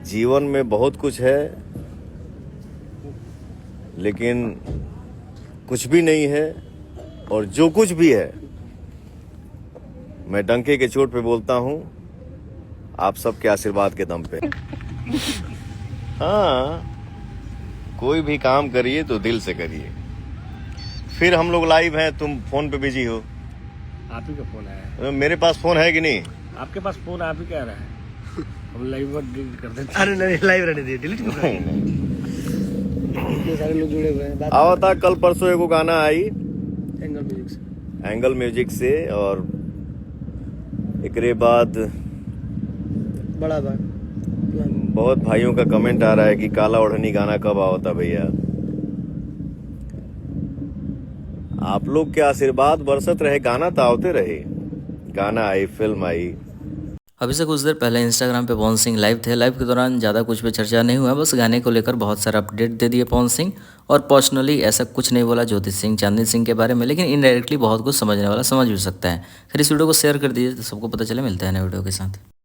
जीवन में बहुत कुछ है, लेकिन कुछ भी नहीं है, और जो कुछ भी है मैं डंके के चोट पे बोलता हूँ, आप सबके आशीर्वाद के दम पे। हाँ, कोई भी काम करिए तो दिल से करिए। फिर हम लोग लाइव हैं, तुम फोन पे बिजी हो। आप ही का फोन आया है। मेरे पास फोन है कि नहीं? आपके पास फोन आप ही कह रहा है। हम लाइव डिलीट कर देते। अरे नहीं, लाइव रहने दिए, डिलीट कर रहे हैं। इतने सारे लोग जुड़े हुए हैं। आओ था कल परसों एगो गाना आई एंगल म्यूजिक से, एंगल म्यूजिक से, और एकरे बाद बड़ा बात। बहुत भाइयों का कमेंट आ रहा है कि काला ओढ़नी गाना कब आओता भैया। आप लोग के आशीर्वाद बरसत रहे, गाना तो आवते रहे। गाना आई, फिल्म आई। अभी से कुछ देर पहले इंस्टाग्राम पे पवन सिंह लाइव थे। लाइव के दौरान ज़्यादा कुछ पे चर्चा नहीं हुआ, बस गाने को लेकर बहुत सारा अपडेट दे दिए पवन सिंह, और पर्सनली ऐसा कुछ नहीं बोला ज्योति सिंह, चांदनी सिंह के बारे में, लेकिन इनडायरेक्टली बहुत कुछ समझने वाला समझ भी सकता है। फिर इस वीडियो को शेयर कर दीजिए तो सबको पता चले। मिलते हैं नए वीडियो के साथ।